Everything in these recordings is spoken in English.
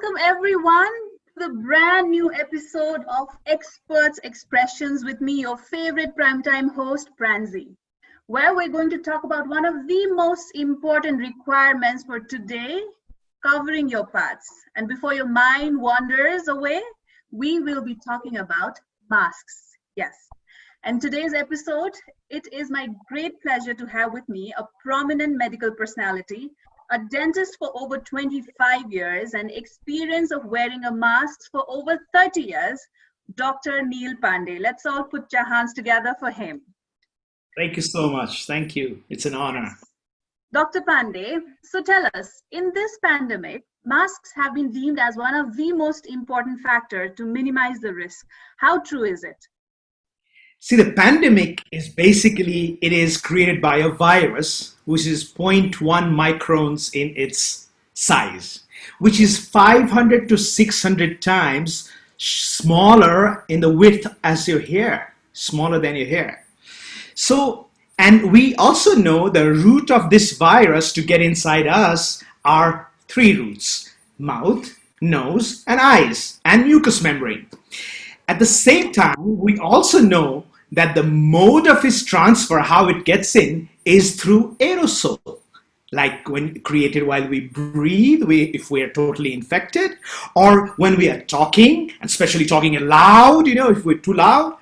Welcome everyone to the brand new episode of Experts Expressions with me, your favorite primetime host, Pranzi, where we're going to talk about one of the most important requirements for today, covering your parts. And before your mind wanders away, we will be talking about masks. Yes. And today's episode, it is my great pleasure to have with me a prominent medical personality, a dentist for over 25 years, and experience of wearing a mask for over 30 years, Dr. Neil Pandey. Let's all put your hands together for him. Thank you so much. Thank you. It's an honor. Dr. Pandey, so tell us, in this pandemic, masks have been deemed as one of the most important factors to minimize the risk. How true is it? See, the pandemic is basically, it is created by a virus, which is zero point 0.1 microns in its size, which is 500 to 600 times smaller in the width as your hair, smaller than your hair. So, and we also know the root of this virus to get inside us are three roots: mouth, nose, and eyes, and mucous membrane. At the same time, we also know that the mode of its transfer, how it gets in, is through aerosol. Like when created while we breathe, if we are totally infected, or when we are talking, and especially talking loud, if we're too loud,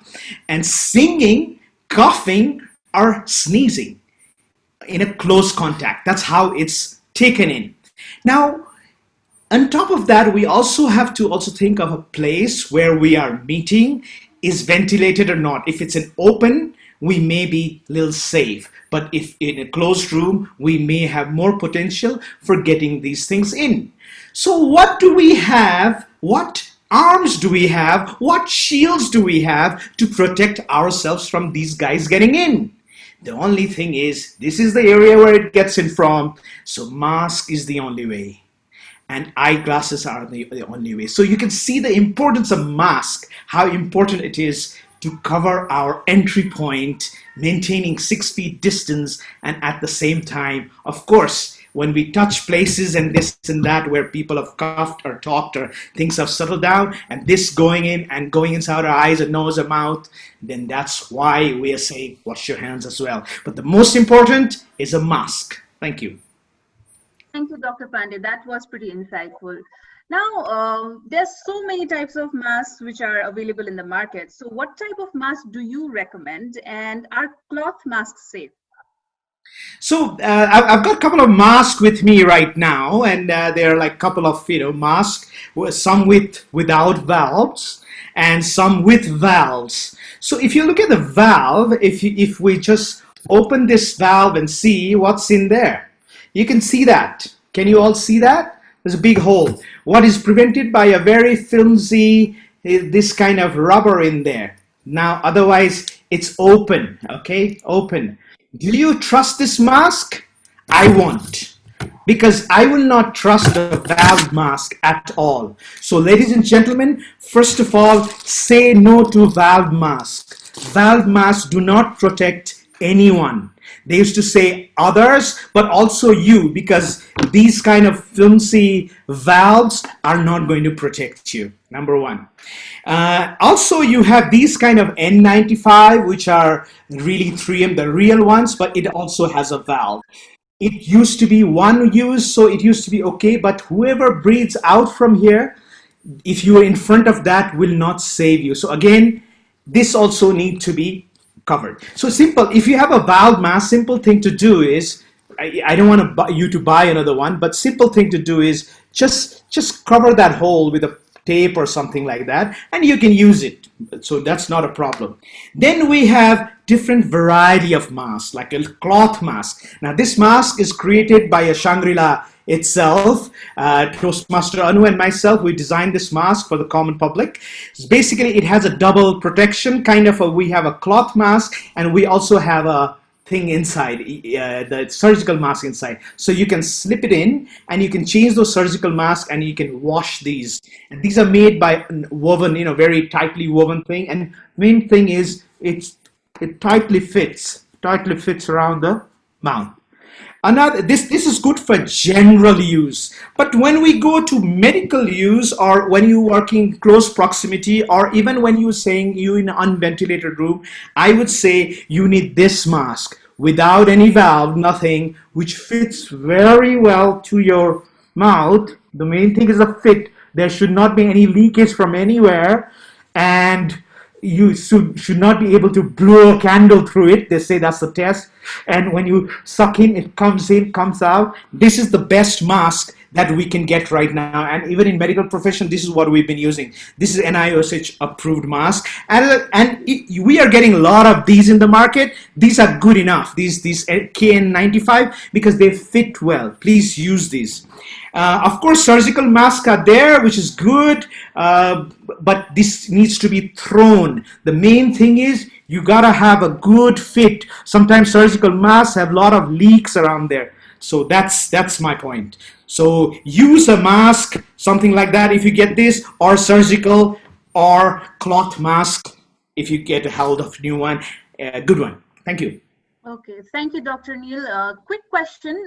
and singing, coughing, or sneezing in a close contact. That's how it's taken in. Now, on top of that, we also have to think of a place where we are meeting is ventilated or not. If it's an open, we may be a little safe. But if in a closed room, we may have more potential for getting these things in. So what do we have? What arms do we have? What shields do we have to protect ourselves from these guys getting in? The only thing is, this is the area where it gets in from. So mask is the only way. And eyeglasses are the only way. So you can see the importance of mask, how important it is to cover our entry point, maintaining 6 feet distance, and at the same time, of course, when we touch places and this and that where people have coughed or talked or things have settled down, and this going in and going inside our eyes and nose and mouth, then that's why we are saying wash your hands as well. But the most important is a mask. Thank you. Thank you, Dr. Pandey. That was pretty insightful. Now, there's so many types of masks which are available in the market. So what type of mask do you recommend, and are cloth masks safe? So I've got a couple of masks with me right now, and they're like a couple of masks, some without valves and some with valves. So if you look at the valve, if we just open this valve and see what's in there, you can see that. Can you all see that? There's a big hole. What is prevented by a very flimsy, this kind of rubber in there. Now, otherwise, it's open, okay? Open. Do you trust this mask? I won't. Because I will not trust a valve mask at all. So, ladies and gentlemen, first of all, say no to valve mask. Valve masks do not protect anyone. They used to say others, but also you, because these kind of flimsy valves are not going to protect you, number one. Also, you have these kind of N95, which are really 3M, the real ones, but it also has a valve. It used to be one use, so it used to be okay, but whoever breathes out from here, if you are in front of that, will not save you. So again, this also needs to be covered. So simple. If you have a valve mask, simple thing to do is, I don't want you to buy another one, but simple thing to do is just cover that hole with a tape or something like that, and you can use it. So that's not a problem. Then we have different variety of masks, like a cloth mask. Now this mask is created by a Shangri-La itself. Toastmaster Anu and myself, we designed this mask for the common public. So basically, it has a double protection, kind of we have a cloth mask, and we also have a thing inside, the surgical mask inside. So you can slip it in, and you can change those surgical masks, and you can wash these. And these are made by woven, very tightly woven thing. And main thing is it tightly fits around the mouth. Another, this is good for general use, but when we go to medical use, or when you work in close proximity, or even when you're saying you in an unventilated room, I would say you need this mask without any valve, nothing, which fits very well to your mouth. The main thing is the fit. There should not be any leakage from anywhere, and you should not be able to blow a candle through it. They say that's the test. And when you suck in, comes out. This is the best mask that we can get right now. And even in medical profession, this is what we've been using. This is NIOSH approved mask. We are getting a lot of these in the market. These are good enough. These KN95, because they fit well. Please use these. Of course, surgical masks are there, which is good, but this needs to be thrown. The main thing is you gotta have a good fit. Sometimes surgical masks have a lot of leaks around there. So that's my point. So use a mask, something like that, if you get this, or surgical or cloth mask if you get a hold of new one. Good one. Thank you. Okay, thank you, Dr. Neil. Quick question: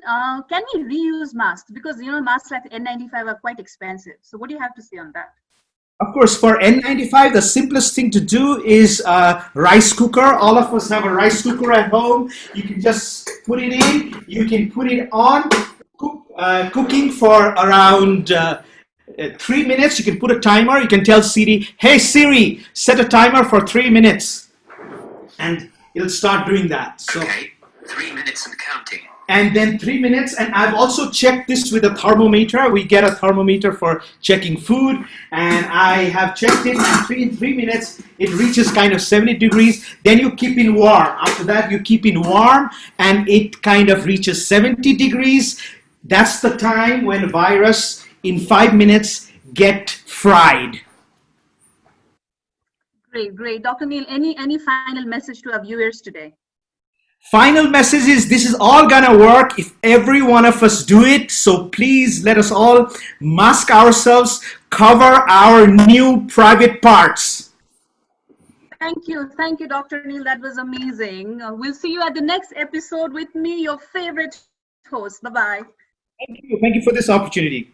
can we reuse masks? Because masks like N95 are quite expensive. So what do you have to say on that? Of course, for N95, the simplest thing to do is rice cooker. All of us have a rice cooker at home. You can just put it in. You can put it on, cooking for around 3 minutes. You can put a timer. You can tell Siri, "Hey Siri, set a timer for 3 minutes," and it'll start doing that. So, okay, 3 minutes and counting. And then 3 minutes, and I've also checked this with a thermometer. We get a thermometer for checking food, and I have checked it, and in 3 minutes it reaches kind of 70 degrees. Then you keep it warm. After that you keep it warm, and it kind of reaches 70 degrees. That's the time when virus in 5 minutes get fried. Great. Dr. Neil, any final message to our viewers today? Final message is this is all gonna work if every one of us do it. So please let us all mask ourselves, cover our new private parts. Thank you, Dr. Neil. That was amazing. We'll see you at the next episode with me, your favorite host. Bye-bye. Thank you for this opportunity.